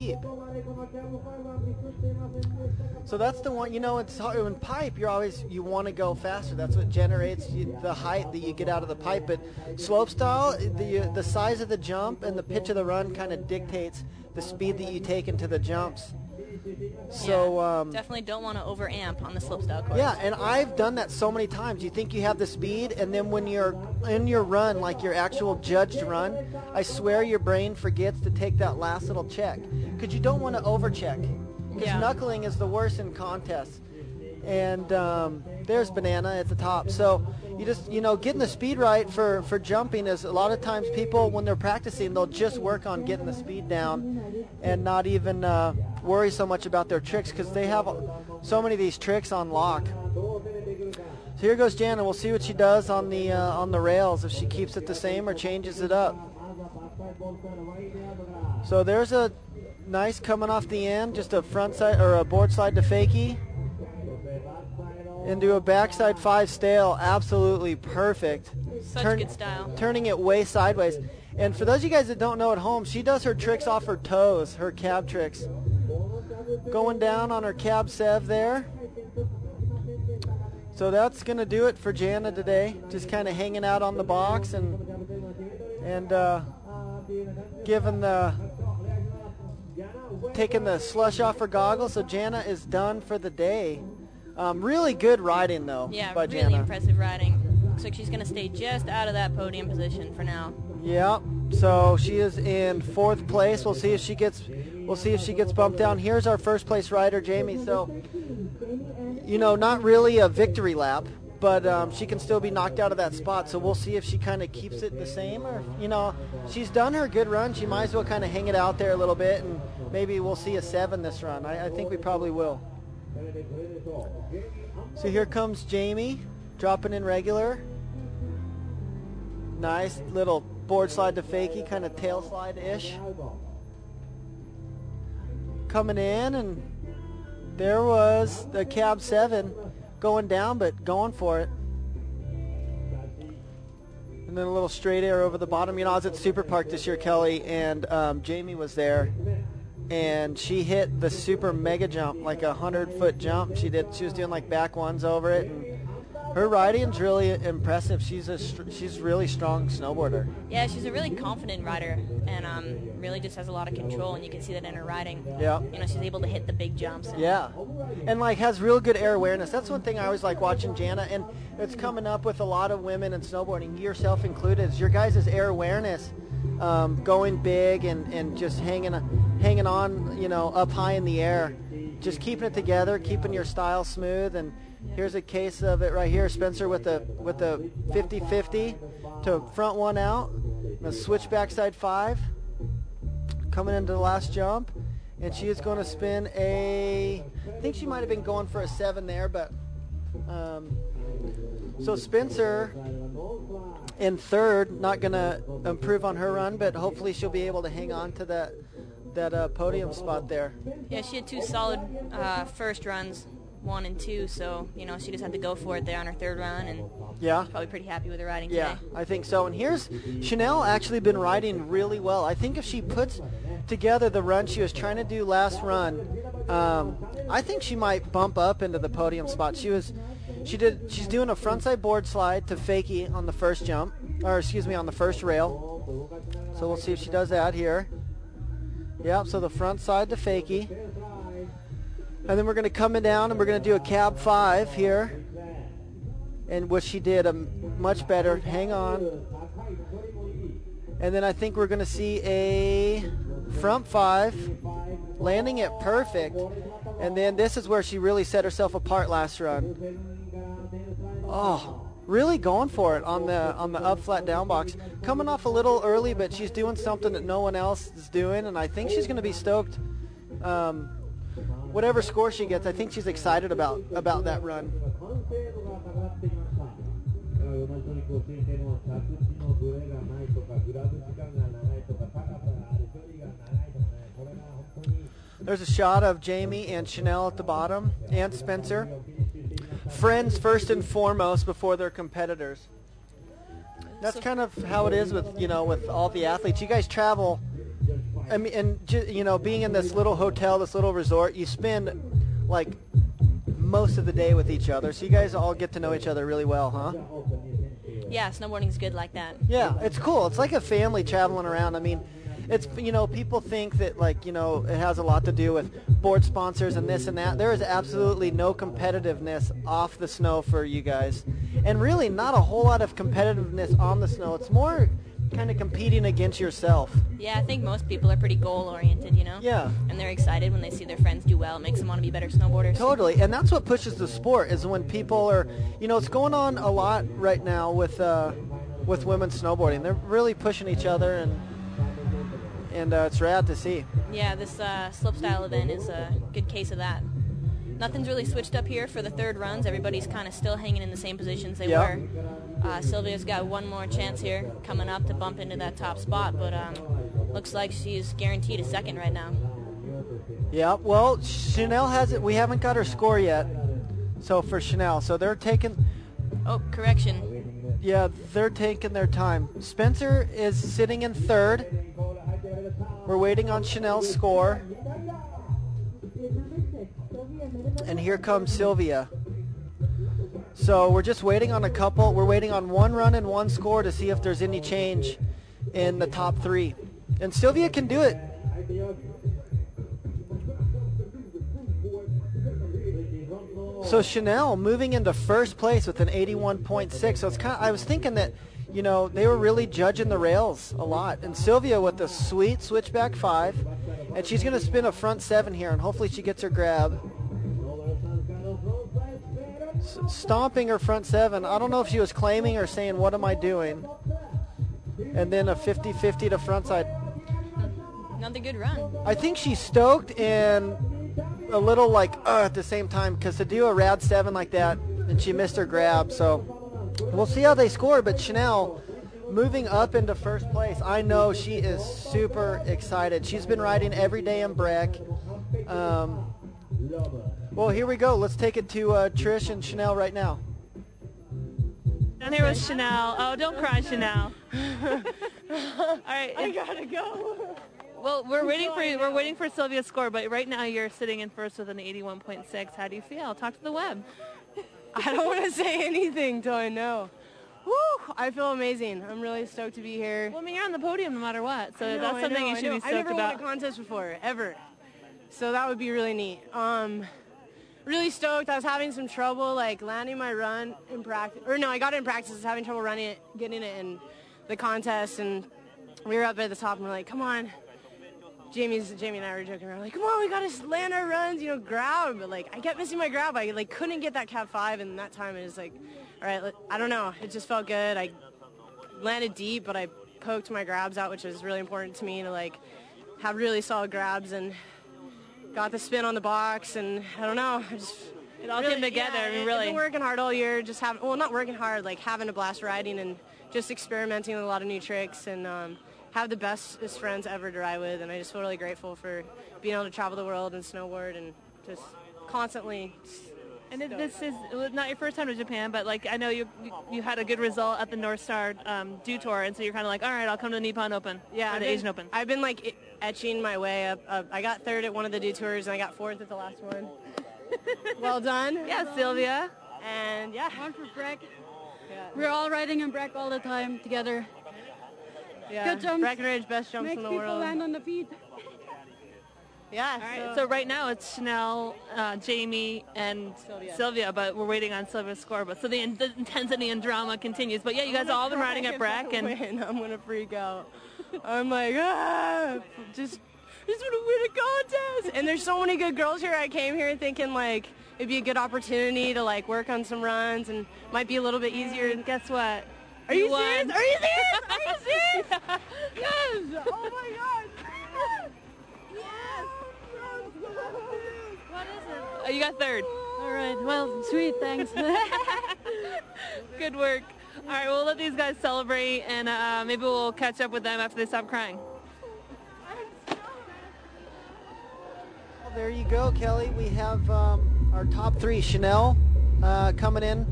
steep. So that's the one, you know, it's hard. In pipe, you want to go faster. That's what generates the height that you get out of the pipe. But slopestyle, the size of the jump and the pitch of the run kind of dictates the speed that you take into the jumps. So definitely don't want to over amp on the slopestyle course. Yeah, and I've done that so many times. You think you have the speed, and then when you're in your run, like your actual judged run, I swear your brain forgets to take that last little check, because you don't want to over check. Because knuckling is the worst in contests. And there's Banana at the top. So you just, getting the speed right for jumping is, a lot of times people, when they're practicing, they'll just work on getting the speed down and not even worry so much about their tricks, because they have so many of these tricks on lock. So here goes Jana. We'll see what she does on the rails, if she keeps it the same or changes it up. So there's a nice coming off the end, just a front side or a board slide to fakie into a backside 5 stale. Absolutely perfect. Such good style. Turning it way sideways. And for those of you guys that don't know at home, she does her tricks off her toes, her cab tricks. Going down on her cab sev there. So that's going to do it for Jana today. Just kind of hanging out on the box and taking the slush off her goggles. So Jana is done for the day. Really good riding, though. Yeah, by really Jana. impressive riding. Looks like she's going to stay just out of that podium position for now. Yeah. So she is in 4th place. We'll see if she gets bumped down. Here's our first place rider, Jamie. So, not really a victory lap, but she can still be knocked out of that spot. So we'll see if she kind of keeps it the same, or she's done her good run. She might as well kind of hang it out there a little bit, and maybe we'll see a 7 this run. I think we probably will. So here comes Jamie, dropping in regular. Nice little board slide to fakie, kind of tail slide-ish. Coming in, and there was the cab 7 going down, but going for it. And then a little straight air over the bottom. I was at Super Park this year, Kelly, and Jamie was there. And she hit the super mega jump, like a 100-foot jump. She was doing like back ones over it, and her riding's really impressive. She's a really strong snowboarder. Yeah, she's a really confident rider, and really just has a lot of control, and you can see that in her riding. Yeah. She's able to hit the big jumps. Yeah, and has real good air awareness. That's one thing I always like watching Jana, and it's coming up with a lot of women in snowboarding, yourself included. Is your guys' air awareness, going big and just hanging on, up high in the air, just keeping it together, keeping your style smooth. And here's a case of it right here. Spencer with the 50-50 to front one out, and a switch backside 5 coming into the last jump, and she is going to spin I think she might have been going for a 7 there, but so Spencer in 3rd, not going to improve on her run, but hopefully she'll be able to hang on to that podium spot there. Yeah, she had 2 solid first runs, 1 and 2, so she just had to go for it there on her 3rd run, and probably pretty happy with her riding today. Yeah, I think so. And here's Chanelle, actually been riding really well. I think if she puts together the run she was trying to do last run, I think she might bump up into the podium spot. She's doing a frontside board slide to fakie on the first jump, or excuse me, on the first rail. So we'll see if she does that here. Yep, so the front side to fakie. And then we're going to come in down, and we're going to do a cab 5 here, and which she did much better. Hang on. And then I think we're going to see a front 5, landing it perfect. And then this is where she really set herself apart last run. Oh, really going for it on the up flat down box. Coming off a little early, but she's doing something that no one else is doing, and I think she's going to be stoked. Whatever score she gets, I think she's excited about that run. There's a shot of Jamie and Chanelle at the bottom, and Spencer. Friends first and foremost before they're competitors. That's kind of how it is with, with all the athletes. You guys travel I mean, and you know, being in this little hotel, this little resort, you spend like most of the day with each other, so you guys all get to know each other really well, huh? Yeah, snowboarding's good like that. Yeah, it's cool. It's like a family traveling around. I mean, it's, you know, people think that, like, you know, it has a lot to do with board sponsors and this and that. There is absolutely no competitiveness off the snow for you guys, and really not a whole lot of competitiveness on the snow. It's more kind of competing against yourself. Yeah, I think most people are pretty goal-oriented, you know? Yeah. And they're excited when they see their friends do well. It makes them want to be better snowboarders. Totally, and that's what pushes the sport, is when people are, you know, it's going on a lot right now with women's snowboarding. They're really pushing each other, and it's rad to see. Yeah, this Slopestyle event is a good case of that. Nothing's really switched up here for the third runs. Everybody's kind of still hanging in the same positions they were. Sylvia's got one more chance here coming up to bump into that top spot, but looks like she's guaranteed a second right now. Yeah, well, Chanelle has it. We haven't got her score yet, so for Chanelle. So they're taking... Oh, correction. Yeah, they're taking their time. Spencer is sitting in third. We're waiting on Chanelle's score. And here comes Sylvia. So we're just waiting on a couple. We're waiting on one run and one score to see if there's any change in the top three. And Sylvia can do it. So Chanelle moving into first place with an 81.6. So it's kind of, I was thinking that, you know, they were really judging the rails a lot. And Sylvia with the sweet switchback 5. And she's going to spin a front 7 here, and hopefully she gets her grab. Stomping her front 7. I don't know if she was claiming or saying, what am I doing? And then a 50-50 to front side. Another good run. I think she's stoked and a little like, at the same time, because to do a rad 7 like that, and she missed her grab. So we'll see how they score, but Chanelle moving up into first place. I know she is super excited. She's been riding every day in Breck. Well, here we go. Let's take it to Trish and Chanelle right now. Down here with Chanelle. Oh, don't cry, Chanelle. All right. I gotta go. Well, we're waiting for Sylvia's score, but right now you're sitting in first with an 81.6. How do you feel? Talk to the web. I don't want to say anything till I know. Woo! I feel amazing. I'm really stoked to be here. Well, I mean, you're on the podium no matter what, so that's something you should be stoked about. I've never won a contest before, ever. So that would be really neat. Really stoked. I was having some trouble, like, landing my run in practice. Or no, I got it in practice. I was having trouble running it, getting it in the contest, and we were up at the top, and we're like, come on. Jamie and I were joking around, like, come on, we got to land our runs, you know, grab. But, like, I kept missing my grab. I, like, couldn't get that cap 5, and that time it was like, all right, I don't know. It just felt good. I landed deep, but I poked my grabs out, which is really important to me to, like, have really solid grabs, and got the spin on the box, and I don't know. It all came together. Yeah, I mean, really. I've been working hard all year, just not working hard, like having a blast riding and just experimenting with a lot of new tricks, and have the bestest friends ever to ride with, and I just feel really grateful for being able to travel the world and snowboard and just constantly. And this is not your first time to Japan, but like I know you had a good result at the North Star Dew Tour, and so you're kind of like, all right, I'll come to the Nippon Open, or the Asian Open. I've been like etching my way up. I got third at one of the Dew Tours, and I got fourth at the last one. Well done. Yeah, Sylvia. And yeah. One for Breck. Yeah. We're all riding in Breck all the time together. Yeah. Good jumps. Breckenridge, best jumps in the world. Makes people land on the feet. Yeah. All right. So right now it's Chanelle, Jamie, and Sylvia, but we're waiting on Sylvia's score. But so the intensity and drama continues. But yeah, you guys have all been riding at Breck, and I'm gonna freak out. I'm like, just want to win a contest. And there's so many good girls here. I came here thinking like it'd be a good opportunity to like work on some runs and might be a little bit easier. And guess what? Are you serious? Are you serious? Are you serious? Yeah. Yes! Oh my God! Yes! What is it? Oh, you got third. All right. Well, sweet. Thanks. Good work. All right, we'll let these guys celebrate, and maybe we'll catch up with them after they stop crying. Well, there you go, Kelly. We have our top 3. Chanelle coming in.